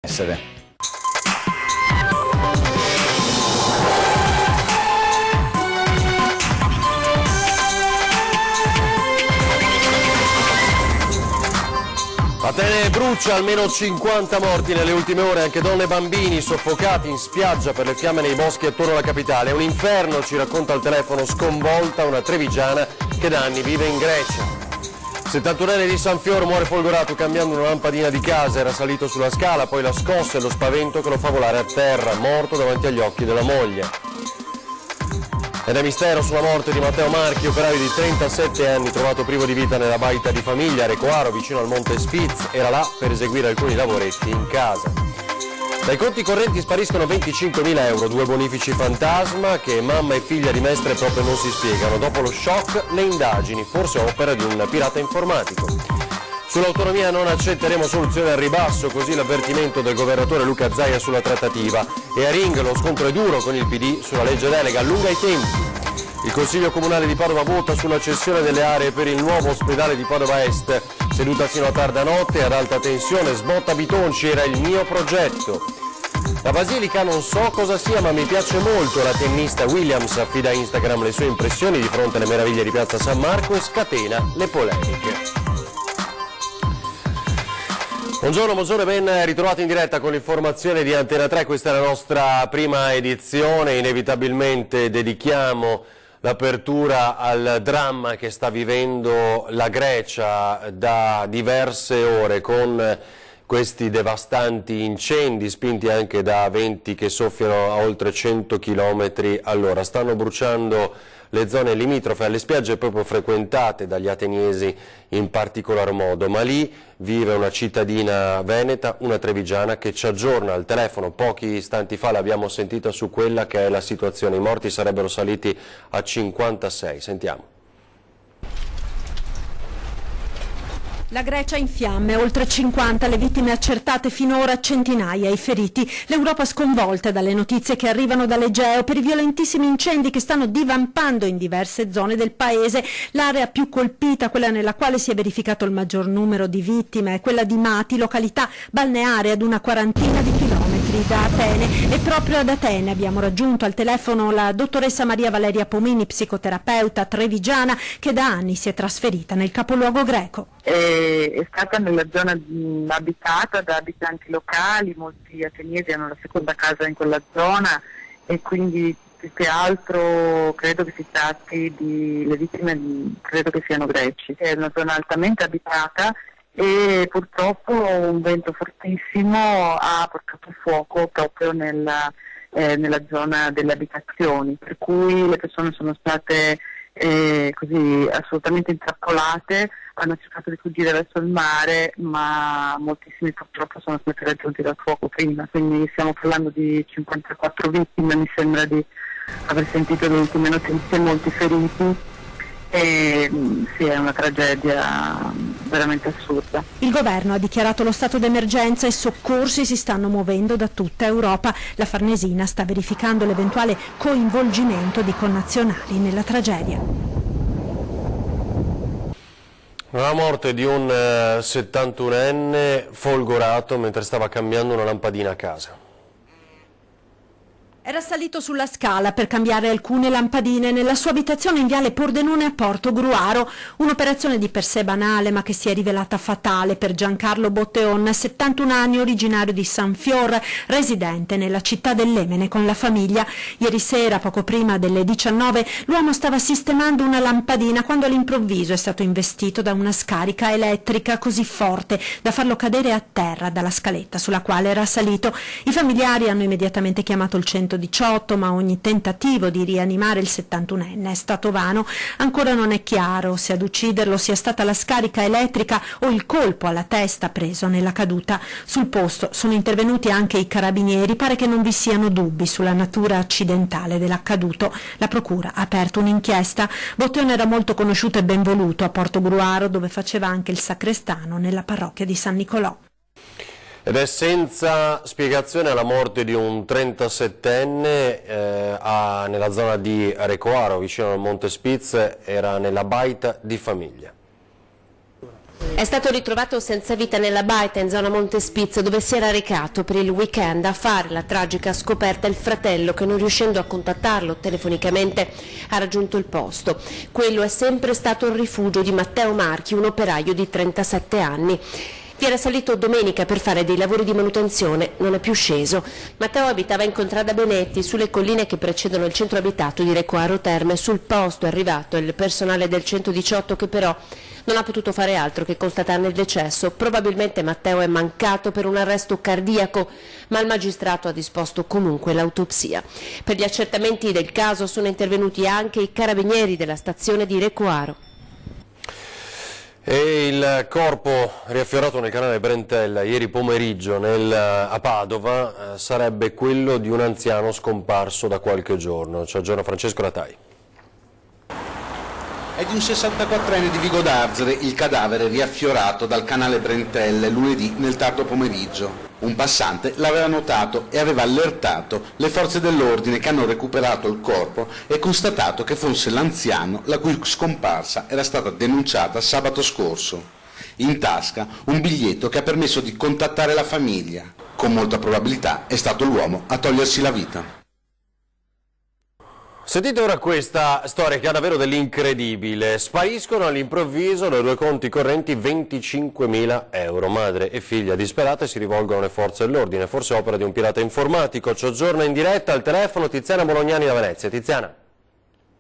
Essere. Atene brucia, almeno 50 morti nelle ultime ore, anche donne e bambini soffocati in spiaggia per le fiamme nei boschi attorno alla capitale. È un inferno, ci racconta al telefono sconvolta una trevigiana che da anni vive in Grecia. 71enne di San Fior muore folgorato cambiando una lampadina di casa, era salito sulla scala, poi la scossa e lo spavento che lo fa volare a terra, morto davanti agli occhi della moglie. Ed è mistero sulla morte di Matteo Marchi, operaio di 37 anni, trovato privo di vita nella baita di famiglia a Recoaro, vicino al Monte Spitz. Era là per eseguire alcuni lavoretti in casa. Dai conti correnti spariscono 25.000 euro, due bonifici fantasma che mamma e figlia di Mestre proprio non si spiegano. Dopo lo shock, le indagini, forse opera di un pirata informatico. Sull'autonomia non accetteremo soluzioni al ribasso, così l'avvertimento del governatore Luca Zaia sulla trattativa. E a Ring lo scontro è duro con il PD sulla legge delega, allunga i tempi. Il Consiglio Comunale di Padova vota sulla cessione delle aree per il nuovo ospedale di Padova Est. Seduta fino a tarda notte, ad alta tensione, sbotta Bitonci, era il mio progetto. La Basilica non so cosa sia, ma mi piace molto. La tennista Williams affida a Instagram le sue impressioni di fronte alle meraviglie di Piazza San Marco e scatena le polemiche. Buongiorno e ben ritrovati in diretta con l'informazione di Antena 3, questa è la nostra prima edizione, inevitabilmente dedichiamo l'apertura al dramma che sta vivendo la Grecia da diverse ore con questi devastanti incendi spinti anche da venti che soffiano a oltre 100 km all'ora. Stanno bruciando le zone limitrofe alle spiagge proprio frequentate dagli ateniesi in particolar modo, ma lì vive una cittadina veneta, una trevigiana, che ci aggiorna al telefono. Pochi istanti fa l'abbiamo sentita su quella che è la situazione. I morti sarebbero saliti a 56. Sentiamo. La Grecia in fiamme, oltre 50 le vittime accertate finora, centinaia i feriti. L'Europa sconvolta dalle notizie che arrivano dall'Egeo per i violentissimi incendi che stanno divampando in diverse zone del paese. L'area più colpita, quella nella quale si è verificato il maggior numero di vittime, è quella di Mati, località balneare ad una quarantina di chilometri da Atene. E proprio ad Atene abbiamo raggiunto al telefono la dottoressa Maria Valeria Pomini, psicoterapeuta trevigiana, che da anni si è trasferita nel capoluogo greco. È stata nella zona abitata da abitanti locali, molti ateniesi hanno la seconda casa in quella zona e quindi più che altro credo che si tratti di, le vittime credo che siano greci. È una zona altamente abitata e purtroppo un vento fortissimo ha portato fuoco proprio nella zona delle abitazioni, per cui le persone sono state così assolutamente intrappolate, hanno cercato di fuggire verso il mare, ma moltissimi purtroppo sono stati raggiunti dal fuoco prima, quindi stiamo parlando di 54 vittime, mi sembra di aver sentito le ultime notizie, molti feriti. Sì, è una tragedia veramente assurda. Il governo ha dichiarato lo stato d'emergenza e soccorsi si stanno muovendo da tutta Europa. La Farnesina sta verificando l'eventuale coinvolgimento di connazionali nella tragedia. La morte di un 71enne folgorato mentre stava cambiando una lampadina a casa. Era salito sulla scala per cambiare alcune lampadine nella sua abitazione in viale Pordenone a Porto Gruaro, un'operazione di per sé banale ma che si è rivelata fatale per Giancarlo Botteon, 71 anni, originario di San Fior, residente nella città dell'Emene con la famiglia. Ieri sera, poco prima delle 19, l'uomo stava sistemando una lampadina quando all'improvviso è stato investito da una scarica elettrica così forte da farlo cadere a terra dalla scaletta sulla quale era salito. I familiari hanno immediatamente chiamato il 118, ma ogni tentativo di rianimare il 71enne è stato vano. Ancora non è chiaro se ad ucciderlo sia stata la scarica elettrica o il colpo alla testa preso nella caduta. Sul posto sono intervenuti anche i carabinieri, pare che non vi siano dubbi sulla natura accidentale dell'accaduto. La procura ha aperto un'inchiesta. Botteone era molto conosciuto e ben voluto a Porto Gruaro, dove faceva anche il sacrestano nella parrocchia di San Nicolò. Ed è senza spiegazione la morte di un 37enne nella zona di Recoaro, vicino al Monte Spitz, era nella baita di famiglia. È stato ritrovato senza vita nella baita in zona Montespizio, dove si era recato per il weekend. A fare la tragica scoperta il fratello, che non riuscendo a contattarlo telefonicamente ha raggiunto il posto. Quello è sempre stato il rifugio di Matteo Marchi, un operaio di 37 anni. Vi era salito domenica per fare dei lavori di manutenzione, non è più sceso. Matteo abitava in Contrada Benetti, sulle colline che precedono il centro abitato di Recoaro Terme. Sul posto è arrivato il personale del 118, che però non ha potuto fare altro che constatarne il decesso. Probabilmente Matteo è mancato per un arresto cardiaco, ma il magistrato ha disposto comunque l'autopsia. Per gli accertamenti del caso sono intervenuti anche i carabinieri della stazione di Recoaro. E il corpo riaffiorato nel canale Brentella ieri pomeriggio a Padova sarebbe quello di un anziano scomparso da qualche giorno. Ci aggiorna Francesco Ratai. È di un 64enne di Vigo d'Arzere il cadavere riaffiorato dal canale Brentelle lunedì nel tardo pomeriggio. Un passante l'aveva notato e aveva allertato le forze dell'ordine, che hanno recuperato il corpo e constatato che fosse l'anziano la cui scomparsa era stata denunciata sabato scorso. In tasca un biglietto che ha permesso di contattare la famiglia. Con molta probabilità è stato l'uomo a togliersi la vita. Sentite ora questa storia che ha davvero dell'incredibile. Spariscono all'improvviso dai due conti correnti 25.000 euro. Madre e figlia disperate si rivolgono alle forze dell'ordine, forse opera di un pirata informatico. Ci aggiorna in diretta al telefono Tiziana Bolognani da Venezia. Tiziana.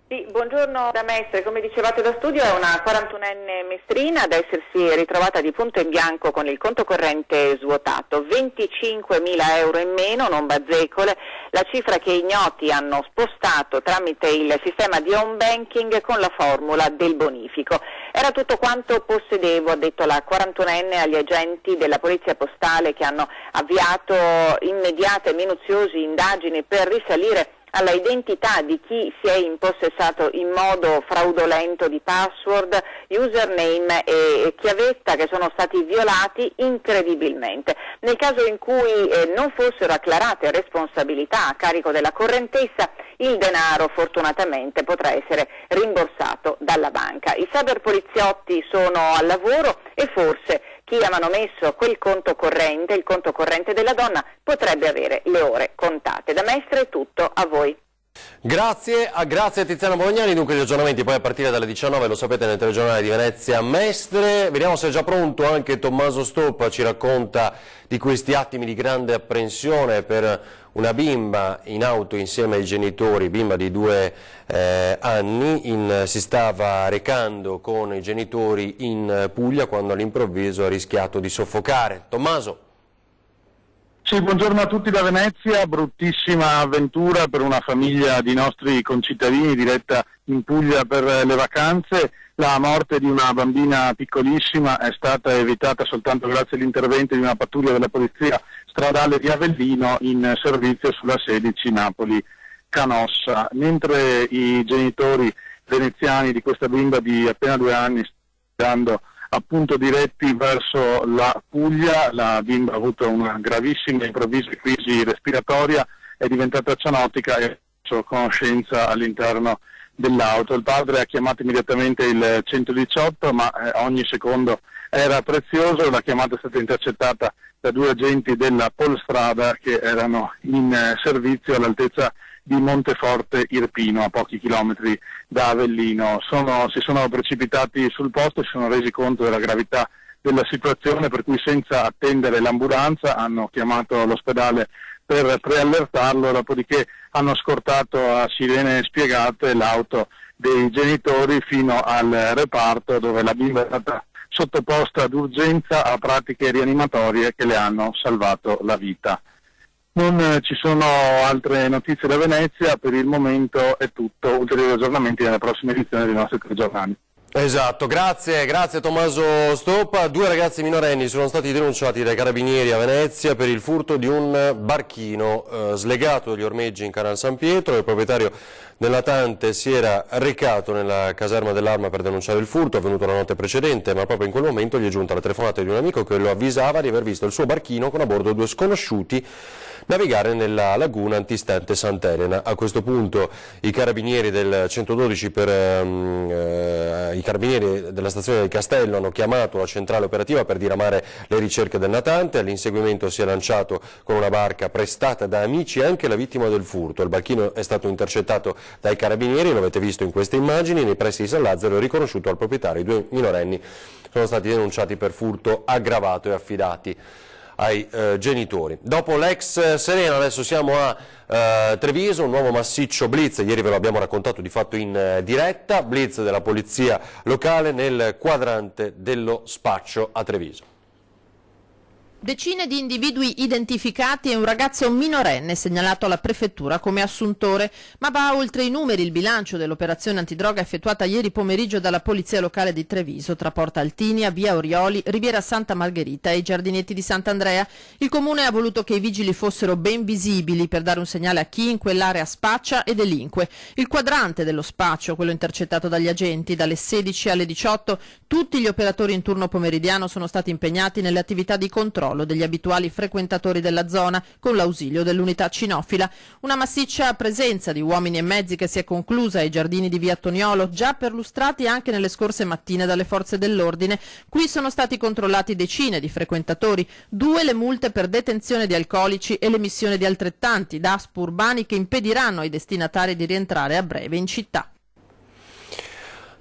Sì, buongiorno da Mestre. Come dicevate da studio, è una 41enne mestrina ad essersi ritrovata di punto in bianco con il conto corrente svuotato. 25.000 euro in meno, non bazzecole, la cifra che ignoti hanno spostato tramite il sistema di home banking con la formula del bonifico. Era tutto quanto possedevo, ha detto la 41enne agli agenti della polizia postale, che hanno avviato immediate e minuziose indagini per risalire alla identità di chi si è impossessato in modo fraudolento di password, username e chiavetta, che sono stati violati incredibilmente. Nel caso in cui non fossero acclarate responsabilità a carico della correntessa, il denaro fortunatamente potrà essere rimborsato dalla banca. I cyberpoliziotti sono al lavoro e forse chi ha manomesso quel conto corrente, il conto corrente della donna, potrebbe avere le ore contate. Da Mestre è tutto, a voi. Grazie a Tiziana Bolognani. Dunque gli aggiornamenti poi a partire dalle 19, lo sapete, nel telegiornale di Venezia Mestre. Vediamo se è già pronto anche Tommaso Stoppa, ci racconta di questi attimi di grande apprensione per una bimba in auto insieme ai genitori, bimba di 2 anni, si stava recando con i genitori in Puglia quando all'improvviso ha rischiato di soffocare. Tommaso. Sì, buongiorno a tutti da Venezia. Bruttissima avventura per una famiglia di nostri concittadini diretta in Puglia per le vacanze. La morte di una bambina piccolissima è stata evitata soltanto grazie all'intervento di una pattuglia della polizia stradale di Avellino in servizio sulla 16 Napoli-Canossa. Mentre i genitori veneziani di questa bimba di appena 2 anni stanno appunto diretti verso la Puglia, la bimba ha avuto una gravissima e improvvisa crisi respiratoria, è diventata cianotica e ha preso conoscenza all'interno dell'auto. Il padre ha chiamato immediatamente il 118, ma ogni secondo era prezioso. La chiamata è stata intercettata da 2 agenti della Polstrada che erano in servizio all'altezza di Monteforte Irpino, a pochi chilometri da Avellino. Si sono precipitati sul posto, si sono resi conto della gravità della situazione, per cui senza attendere l'ambulanza hanno chiamato l'ospedale per preallertarlo, dopodiché hanno scortato a sirene spiegate l'auto dei genitori fino al reparto, dove la bimba è stata sottoposta d'urgenza a pratiche rianimatorie che le hanno salvato la vita. Non ci sono altre notizie da Venezia, per il momento è tutto. Ulteriori aggiornamenti nella prossima edizione dei nostri telegiornali. Esatto, grazie Tommaso Stoppa. 2 ragazzi minorenni sono stati denunciati dai carabinieri a Venezia per il furto di un barchino slegato dagli ormeggi in Canal San Pietro. Il proprietario del natante si era recato nella caserma dell'Arma per denunciare il furto, avvenuto la notte precedente, ma proprio in quel momento gli è giunta la telefonata di un amico che lo avvisava di aver visto il suo barchino con a bordo 2 sconosciuti navigare nella laguna antistante Sant'Elena. A questo punto i carabinieri del 112 i carabinieri della stazione del Castello hanno chiamato la centrale operativa per diramare le ricerche del natante. All'inseguimento si è lanciato con una barca prestata da amici anche la vittima del furto. Il barchino è stato intercettato dai carabinieri, lo avete visto in queste immagini, nei pressi di San Lazzaro, è riconosciuto al proprietario. I 2 minorenni sono stati denunciati per furto aggravato e affidati ai genitori. Dopo l'ex Serena adesso siamo a Treviso, un nuovo massiccio blitz, ieri ve lo abbiamo raccontato di fatto in diretta, blitz della polizia locale nel quadrante dello Spaccio a Treviso. Decine di individui identificati e un ragazzo minorenne segnalato alla prefettura come assuntore, ma va oltre i numeri il bilancio dell'operazione antidroga effettuata ieri pomeriggio dalla polizia locale di Treviso tra Porta Altinia, via Orioli, Riviera Santa Margherita e i giardinetti di Sant'Andrea. Il comune ha voluto che i vigili fossero ben visibili per dare un segnale a chi in quell'area spaccia e delinque. Il quadrante dello spaccio, quello intercettato dagli agenti, dalle 16 alle 18, tutti gli operatori in turno pomeridiano sono stati impegnati nelle attività di controllo degli abituali frequentatori della zona con l'ausilio dell'unità cinofila. Una massiccia presenza di uomini e mezzi che si è conclusa ai giardini di via Toniolo, già perlustrati anche nelle scorse mattine dalle forze dell'ordine. Qui sono stati controllati decine di frequentatori, 2 le multe per detenzione di alcolici e l'emissione di altrettanti DASP urbani che impediranno ai destinatari di rientrare a breve in città.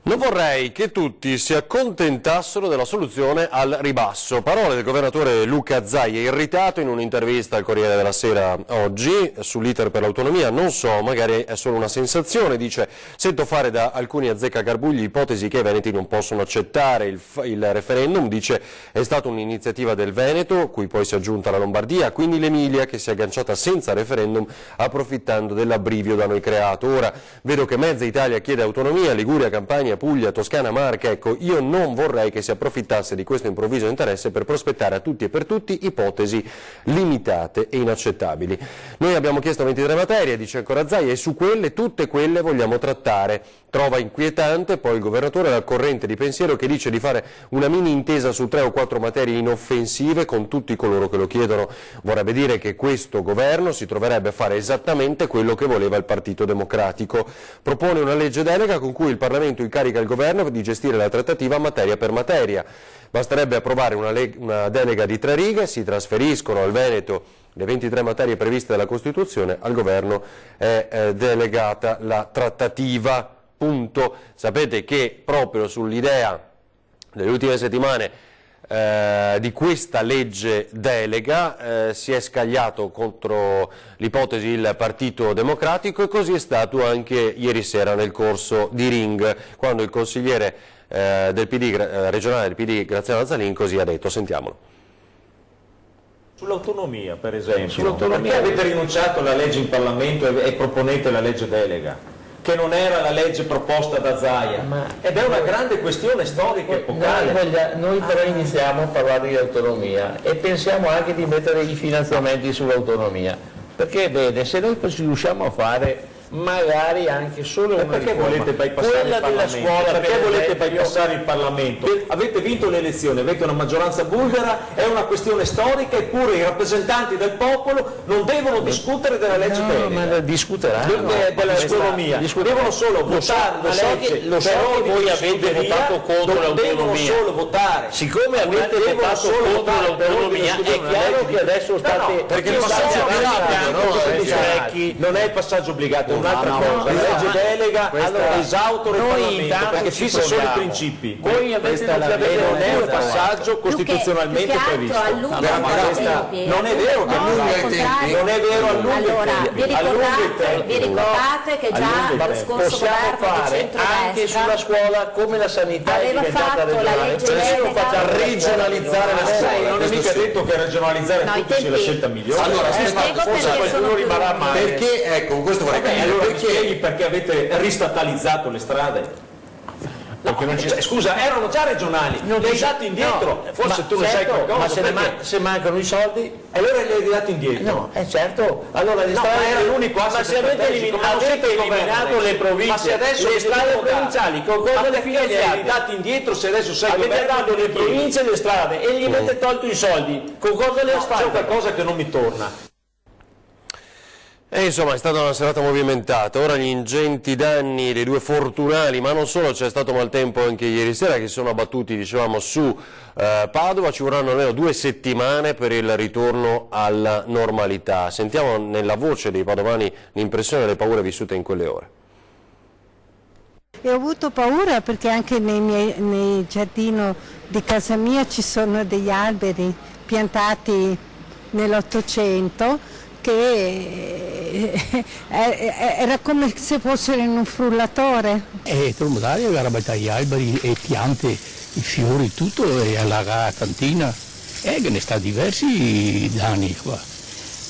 Non vorrei che tutti si accontentassero della soluzione al ribasso. Parole del governatore Luca Zaia, irritato in un'intervista al Corriere della Sera oggi sull'iter per l'autonomia. Non so, magari è solo una sensazione, dice: sento fare da alcuni azzeccagarbugli ipotesi che i veneti non possono accettare il referendum. Dice: è stata un'iniziativa del Veneto, cui poi si è aggiunta la Lombardia, quindi l'Emilia che si è agganciata senza referendum approfittando dell'abbrivio da noi creato. Ora vedo che mezza Italia chiede autonomia, Liguria, Campania, Puglia, Toscana, Marche. Ecco, io non vorrei che si approfittasse di questo improvviso interesse per prospettare a tutti e per tutti ipotesi limitate e inaccettabili. Noi abbiamo chiesto 23 materie, dice ancora Zaia, e su quelle, tutte quelle vogliamo trattare. Trova inquietante poi il governatore la corrente di pensiero che dice di fare una mini intesa su 3 o 4 materie inoffensive con tutti coloro che lo chiedono. Vorrebbe dire che questo governo si troverebbe a fare esattamente quello che voleva il Partito Democratico. Propone una legge delega con cui il Parlamento incarica il governo di gestire la trattativa materia per materia. Basterebbe approvare una delega di 3 righe, si trasferiscono al Veneto le 23 materie previste dalla Costituzione, al governo è delegata la trattativa. Punto. Sapete che proprio sull'idea delle ultime settimane di questa legge delega si è scagliato contro l'ipotesi il Partito Democratico, e così è stato anche ieri sera nel corso di Ring, quando il consigliere del PD, regionale del PD Graziano Zalin così ha detto. Sentiamolo. Sull'autonomia, per esempio, perché avete rinunciato alla legge in Parlamento e proponete la legge delega? Che non era la legge proposta da Zaia, ed è una grande questione storica epocale. Noi però iniziamo a parlare di autonomia e pensiamo anche di mettere i finanziamenti sull'autonomia, perché bene, se noi riusciamo a fare magari anche solo una perché riforma, volete bypassare il Parlamento? scuola, perché volete esempio, bypassare il Parlamento? Avete vinto le elezioni, avete una maggioranza bulgara, è una questione storica, eppure i rappresentanti del popolo non devono discutere della legge delega, ma discuteranno dell'autonomia, devono solo votare una legge. Lo so che voi avete votato contro l'autonomia, devono solo votare. Siccome avete votato contro l'autonomia, è chiaro che adesso state perché il passaggio obbligato non è il passaggio obbligato, un'altra cosa. La legge delega esautora il Parlamento perché fissa solo i principi. Voi avete non è un passaggio costituzionalmente previsto. Non è vero che non è vero, allora vi ricordate che già lo scorso governo di anche sulla scuola come la sanità aveva fatto la legge delega regionalizzare la scuola. Non è mica detto che regionalizzare tutto sia la scelta migliore. Allora forse qualcuno rimarrà male. Perché, ecco, questo vorrei capire. Allora mi spieghi perché avete ristatalizzato le strade? No, scusa, erano già regionali, le hai date indietro, forse tu ne sai qualcosa. Ma se mancano i soldi, allora le hai date indietro. No, certo. Allora le strade era l'unico asse. Ma se avete eliminato le province, ma se adesso le strade provinciali, con cosa le finanziate? Le hai date indietro se adesso sei avete dato le province e le strade e gli avete tolto i soldi, con cosa le fate? C'è qualcosa che non mi torna. E insomma è stata una serata movimentata. Ora gli ingenti danni dei due fortunali, ma non solo, c'è stato maltempo anche ieri sera, che si sono abbattuti, dicevamo, su Padova. Ci vorranno almeno 2 settimane per il ritorno alla normalità. Sentiamo nella voce dei padovani l'impressione e le paure vissute in quelle ore. E ho avuto paura perché anche nel giardino di casa mia ci sono degli alberi piantati nell'800 che era come se fossero in un frullatore. E Trombodari aveva rabattato gli alberi e piante, i fiori, tutto, e allagava la cantina, e che ne sta diversi danni qua.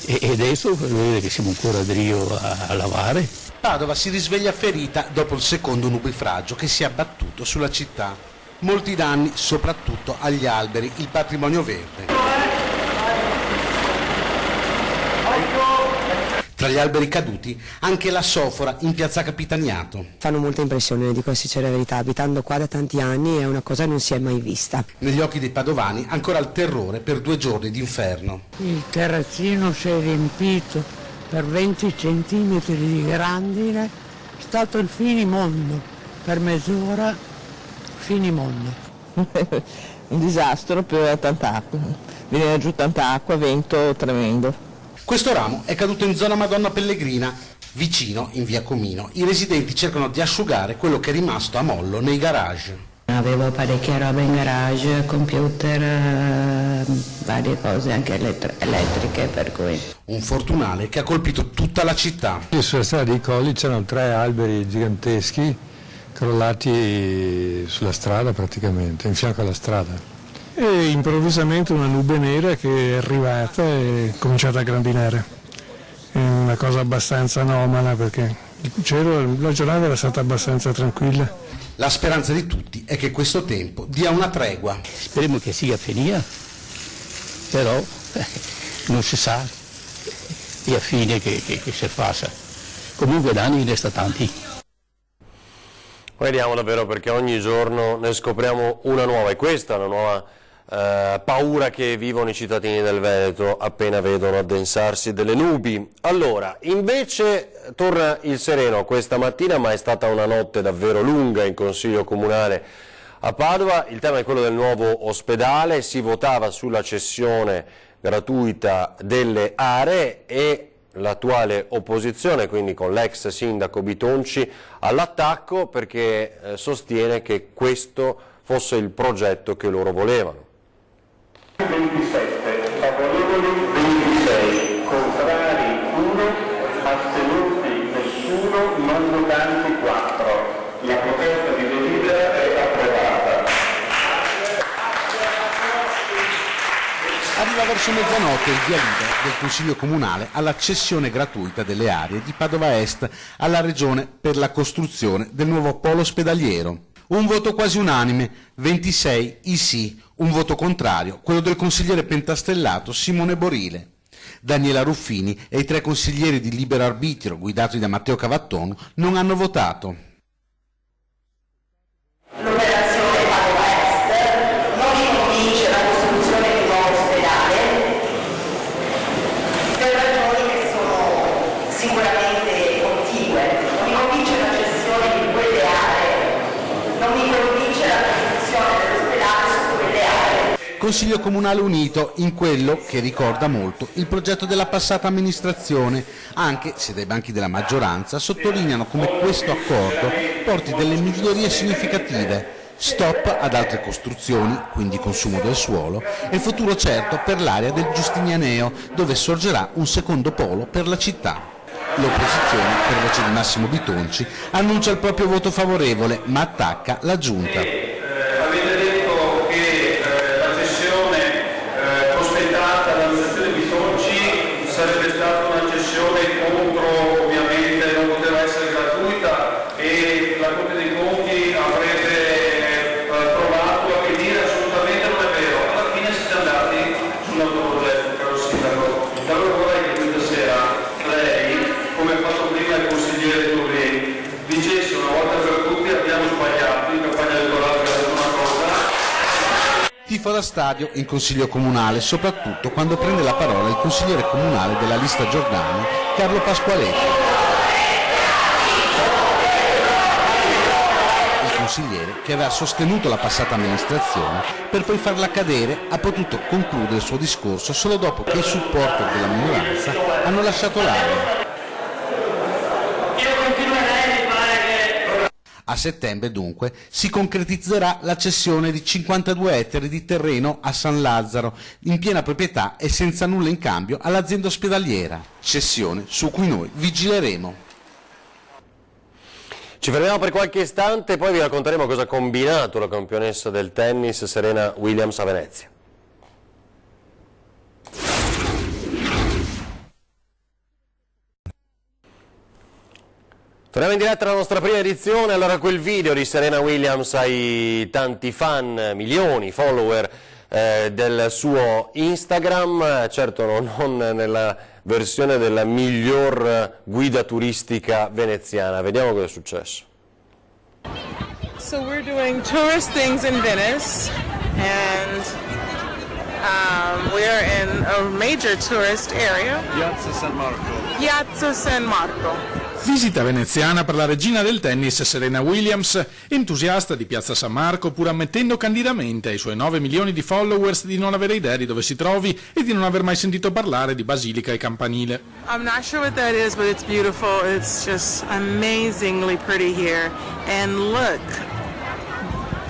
E adesso vedete che siamo ancora a Rio a lavare. Padova si risveglia ferita dopo il secondo nubifragio che si è abbattuto sulla città. Molti danni soprattutto agli alberi, il patrimonio verde. Tra gli alberi caduti anche la sofora in piazza Capitaniato. Fanno molta impressione, dico la sincera verità, abitando qua da tanti anni è una cosa che non si è mai vista. Negli occhi dei padovani ancora il terrore per 2 giorni d'inferno. Il terrazzino si è riempito per 20 centimetri di grandine, è stato il finimondo, per mezz'ora finimondo. Un disastro per tanta acqua, viene giù tanta acqua, vento tremendo. Questo ramo è caduto in zona Madonna Pellegrina, vicino in via Comino. I residenti cercano di asciugare quello che è rimasto a mollo nei garage. Avevo parecchia roba in garage, computer, varie cose anche elettriche, per cui... Un fortunale che ha colpito tutta la città. Sulla strada dei Colli c'erano 3 alberi giganteschi crollati sulla strada praticamente, in fianco alla strada. E improvvisamente una nube nera che è arrivata e è cominciata a grandinare. È una cosa abbastanza anomala perché la giornata era stata abbastanza tranquilla. La speranza di tutti è che questo tempo dia una tregua. Speriamo che sia finita, però non si sa e a fine che si passa. Comunque danni ne sta tanti. Vediamo davvero, perché ogni giorno ne scopriamo una nuova, e questa è una nuova paura che vivono i cittadini del Veneto appena vedono addensarsi delle nubi. Allora, invece torna il sereno questa mattina, ma è stata una notte davvero lunga in Consiglio Comunale a Padova. Il tema è quello del nuovo ospedale, si votava sulla cessione gratuita delle aree e l'attuale opposizione, quindi con l'ex sindaco Bitonci, all'attacco perché sostiene che questo fosse il progetto che loro volevano. 27, favorevoli 26, contrari 1, astenuti nessuno, non votanti 4. La proposta di delibera è approvata. Arriva verso mezzanotte il via libera del Consiglio Comunale alla cessione gratuita delle aree di Padova Est alla Regione per la costruzione del nuovo polo ospedaliero. Un voto quasi unanime, 26 i sì, un voto contrario, quello del consigliere pentastellato Simone Borile. Daniela Ruffini e i 3 consiglieri di libero arbitrio guidati da Matteo Cavatton non hanno votato. L'operazione Padova Est non mi convince la costruzione di un nuovo ospedale per ragioni che sono sicuramente contigue. Non mi convince la gestione di quelle aree, non mi convince la costruzione dell'ospedale su quelle aree. Consiglio Comunale unito in quello che ricorda molto il progetto della passata amministrazione, anche se dai banchi della maggioranza sottolineano come questo accordo porti delle migliorie significative. Stop ad altre costruzioni, quindi consumo del suolo, e futuro certo per l'area del Giustinianeo, dove sorgerà un secondo polo per la città. L'opposizione, per voce di Massimo Bitonci, annuncia il proprio voto favorevole, ma attacca la Giunta. Avete detto che la cessione prospettata dall'associazione Bitonci sarebbe stata una cessione contro, ovviamente non poteva essere gratuita, e la Corte dei Conti avrebbe provato a che dire assolutamente non è vero. Alla fine siete andati sull'autoprogetto, caro sindaco. Allora vorrei che questa sera lei, come ha fatto prima il consigliere Torri, dicesse una volta per tutti: abbiamo sbagliato in campagna elettorale per una cosa. Tifo da sovrastadio in consiglio comunale, soprattutto quando prende la parola il consigliere comunale della lista Giordano, Carlo Pasqualetti. Consigliere che aveva sostenuto la passata amministrazione per poi farla cadere, ha potuto concludere il suo discorso solo dopo che i supporter della minoranza hanno lasciato l'aula. A settembre dunque si concretizzerà la cessione di 52 ettari di terreno a San Lazzaro in piena proprietà e senza nulla in cambio all'azienda ospedaliera, cessione su cui noi vigileremo. Ci fermiamo per qualche istante e poi vi racconteremo cosa ha combinato la campionessa del tennis Serena Williams a Venezia. Torniamo in diretta alla nostra prima edizione. Allora, quel video di Serena Williams ai tanti fan, milioni, follower del suo Instagram, certo non nella versione della miglior guida turistica veneziana. Vediamo cosa è successo. So we're doing tourist things in Venice and we're in a major tourist area. Piazza San Marco. Piazza San Marco. Visita veneziana per la regina del tennis Serena Williams, entusiasta di Piazza San Marco, pur ammettendo candidamente ai suoi 9 milioni di followers di non avere idea di dove si trovi e di non aver mai sentito parlare di Basilica e Campanile. I'm not sure what that is, but it's beautiful. It's just amazingly pretty here. And look,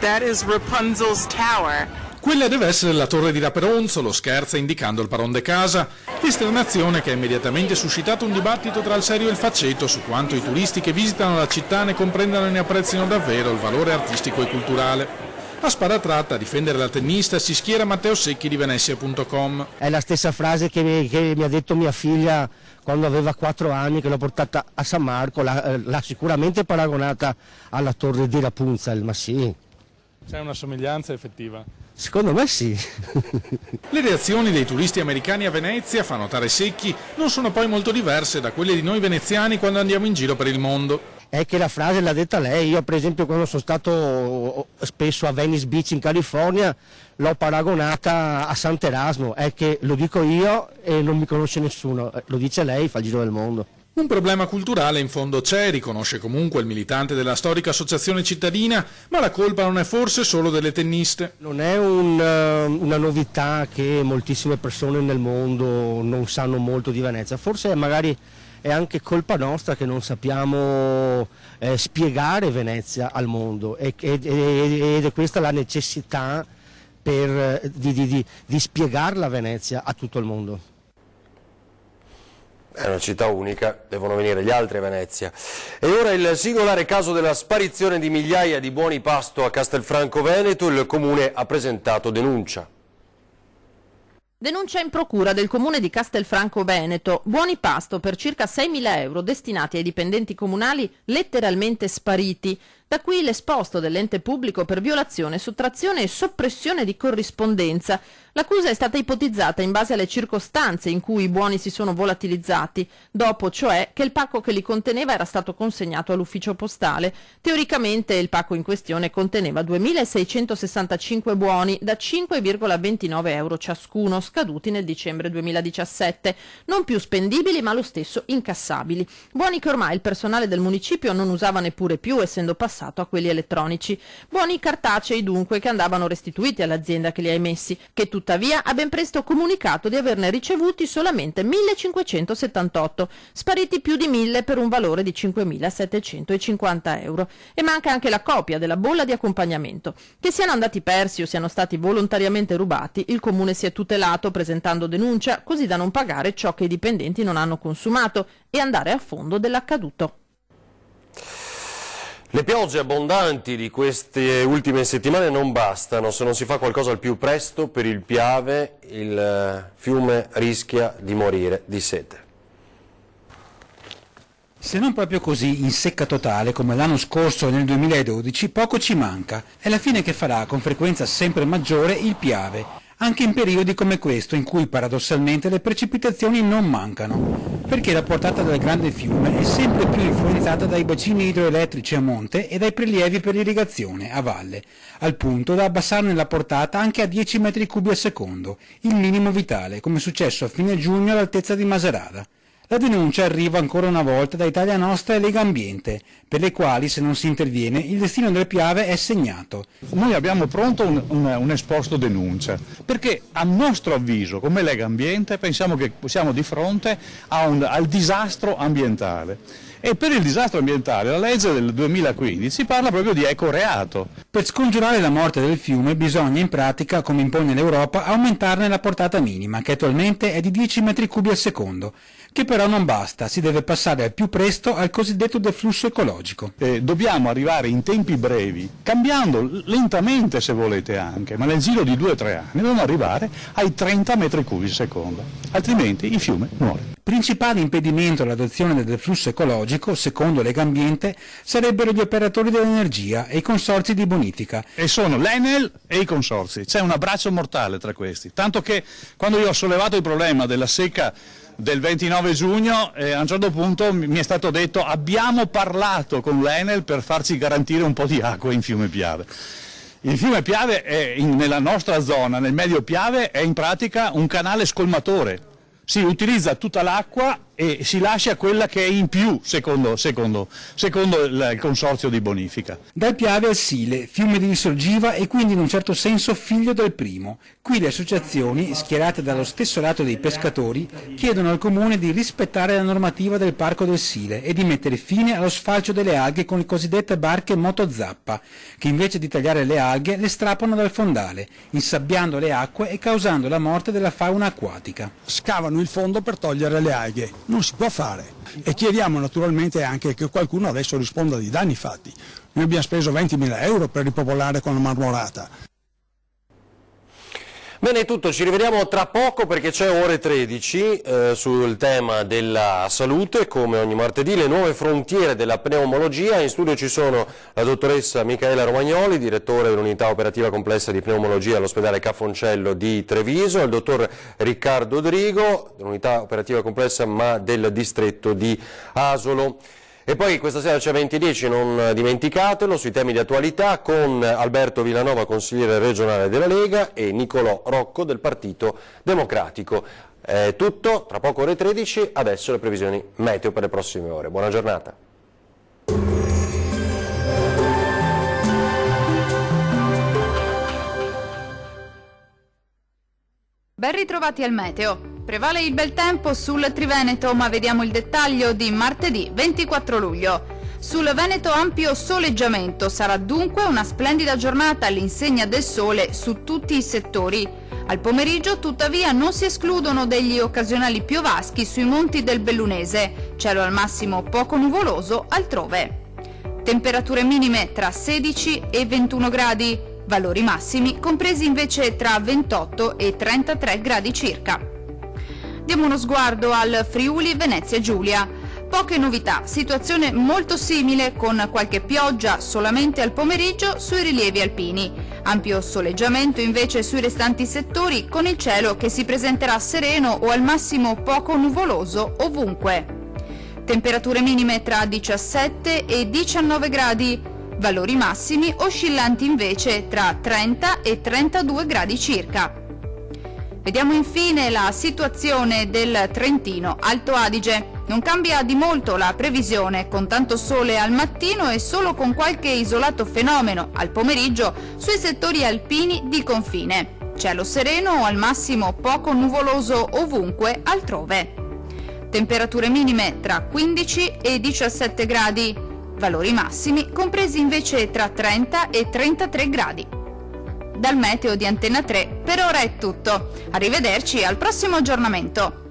that is Rapunzel's Tower. Quella deve essere la torre di Raperonzolo, scherza indicando il Paron de Casa, esternazione che ha immediatamente suscitato un dibattito tra il serio e il faceto su quanto i turisti che visitano la città ne comprendano e ne apprezzino davvero il valore artistico e culturale. A spada tratta a difendere la tennista si schiera Matteo Secchi di Venezia.com. È la stessa frase che mi ha detto mia figlia quando aveva 4 anni, che l'ho portata a San Marco, l'ha sicuramente paragonata alla torre di Rapunzel, ma sì. C'è una somiglianza effettiva? Secondo me sì. Le reazioni dei turisti americani a Venezia, fa notare Secchi, non sono poi molto diverse da quelle di noi veneziani quando andiamo in giro per il mondo. È che la frase l'ha detta lei. Io per esempio quando sono stato spesso a Venice Beach in California l'ho paragonata a Sant'Erasmo. È che lo dico io e non mi conosce nessuno, lo dice lei, fa il giro del mondo. Un problema culturale in fondo c'è, riconosce comunque il militante della storica associazione cittadina, ma la colpa non è forse solo delle tenniste. Non è una novità che moltissime persone nel mondo non sanno molto di Venezia, forse magari è anche colpa nostra che non sappiamo spiegare Venezia al mondo ed è questa la necessità di spiegarla Venezia a tutto il mondo. È una città unica, devono venire gli altri a Venezia. E ora il singolare caso della sparizione di migliaia di buoni pasto a Castelfranco Veneto. Il comune ha presentato denuncia. Denuncia in procura del comune di Castelfranco Veneto. Buoni pasto per circa 6.000 euro destinati ai dipendenti comunali letteralmente spariti. Da qui l'esposto dell'ente pubblico per violazione, sottrazione e soppressione di corrispondenza. L'accusa è stata ipotizzata in base alle circostanze in cui i buoni si sono volatilizzati, dopo cioè che il pacco che li conteneva era stato consegnato all'ufficio postale. Teoricamente il pacco in questione conteneva 2.665 buoni da 5,29 euro ciascuno, scaduti nel dicembre 2017, non più spendibili ma lo stesso incassabili. Buoni che ormai il personale del municipio non usava neppure più, essendo passato a quelli elettronici. Buoni cartacei dunque che andavano restituiti all'azienda che li ha emessi, che tuttavia ha ben presto comunicato di averne ricevuti solamente 1.578, spariti più di 1.000 per un valore di 5.750 euro. E manca anche la copia della bolla di accompagnamento. Che siano andati persi o siano stati volontariamente rubati, il comune si è tutelato presentando denuncia, così da non pagare ciò che i dipendenti non hanno consumato e andare a fondo dell'accaduto. Le piogge abbondanti di queste ultime settimane non bastano, se non si fa qualcosa al più presto per il Piave il fiume rischia di morire di sete. Se non proprio così in secca totale come l'anno scorso nel 2012, poco ci manca. È la fine che farà con frequenza sempre maggiore il Piave. anche in periodi come questo in cui paradossalmente le precipitazioni non mancano, perché la portata del grande fiume è sempre più influenzata dai bacini idroelettrici a monte e dai prelievi per l'irrigazione a valle, al punto da abbassarne la portata anche a 10 metri cubi al secondo, il minimo vitale, come è successo a fine giugno all'altezza di Macerata. La denuncia arriva ancora una volta da Italia Nostra e Lega Ambiente, per le quali, se non si interviene, il destino del Piave è segnato. Noi abbiamo pronto un esposto denuncia, perché a nostro avviso, come Lega Ambiente, pensiamo che siamo di fronte al disastro ambientale. E per il disastro ambientale la legge del 2015 parla proprio di ecoreato. Per scongiurare la morte del fiume bisogna in pratica, come impone l'Europa, aumentarne la portata minima, che attualmente è di 10 metri cubi al secondo, che però non basta, si deve passare al più presto al cosiddetto deflusso ecologico. Dobbiamo arrivare in tempi brevi, cambiando lentamente se volete anche, ma nel giro di 2 o 3 anni dobbiamo arrivare ai 30 metri cubi al secondo, altrimenti il fiume muore. Principale impedimento all'adozione del deflusso ecologico, secondo Lega Ambiente, sarebbero gli operatori dell'energia e i consorzi di bonifica. E sono l'Enel e i consorzi, c'è un abbraccio mortale tra questi, tanto che quando io ho sollevato il problema della secca del 29 giugno, a un certo punto mi è stato detto abbiamo parlato con l'Enel per farci garantire un po' di acqua in fiume Piave. Il fiume Piave nella nostra zona, nel medio Piave, è in pratica un canale scolmatore. Si utilizza tutta l'acqua e si lascia quella che è in più, secondo il consorzio di bonifica. Dal Piave al Sile, fiume di risorgiva e quindi in un certo senso figlio del primo. Qui le associazioni, schierate dallo stesso lato dei pescatori, chiedono al comune di rispettare la normativa del Parco del Sile e di mettere fine allo sfalcio delle alghe con le cosiddette barche motozappa, che invece di tagliare le alghe le strappano dal fondale, insabbiando le acque e causando la morte della fauna acquatica. Scavano il fondo per togliere le alghe. Non si può fare e chiediamo naturalmente anche che qualcuno adesso risponda dei danni fatti. Noi abbiamo speso 20.000 euro per ripopolare con la Marmorata. Bene, è tutto, ci rivediamo tra poco perché c'è ore 13 sul tema della salute, come ogni martedì, le nuove frontiere della pneumologia. In studio ci sono la dottoressa Micaela Romagnoli, direttore dell'unità operativa complessa di pneumologia all'ospedale Cafoncello di Treviso, e il dottor Riccardo Drigo, dell'unità operativa complessa ma del distretto di Asolo. E poi questa sera c'è 20:10, non dimenticatelo, sui temi di attualità con Alberto Villanova, consigliere regionale della Lega, e Nicolò Rocco del Partito Democratico. È tutto, tra poco ore 13, adesso le previsioni meteo per le prossime ore. Buona giornata. Ben ritrovati al meteo. Prevale il bel tempo sul Triveneto, ma vediamo il dettaglio di martedì 24 luglio. Sul Veneto ampio soleggiamento, sarà dunque una splendida giornata all'insegna del sole su tutti i settori. Al pomeriggio tuttavia non si escludono degli occasionali piovaschi sui monti del Bellunese, cielo al massimo poco nuvoloso altrove. Temperature minime tra 16 e 21 gradi. Valori massimi compresi invece tra 28 e 33 gradi circa. Diamo uno sguardo al Friuli Venezia Giulia. Poche novità, situazione molto simile con qualche pioggia solamente al pomeriggio sui rilievi alpini. Ampio soleggiamento invece sui restanti settori con il cielo che si presenterà sereno o al massimo poco nuvoloso ovunque. Temperature minime tra 17 e 19 gradi. Valori massimi oscillanti invece tra 30 e 32 gradi circa. Vediamo infine la situazione del Trentino Alto Adige. Non cambia di molto la previsione, con tanto sole al mattino e solo con qualche isolato fenomeno al pomeriggio sui settori alpini di confine. Cielo sereno o al massimo poco nuvoloso ovunque altrove. Temperature minime tra 15 e 17 gradi. Valori massimi compresi invece tra 30 e 33 gradi. Dal meteo di Antenna 3 per ora è tutto. Arrivederci al prossimo aggiornamento.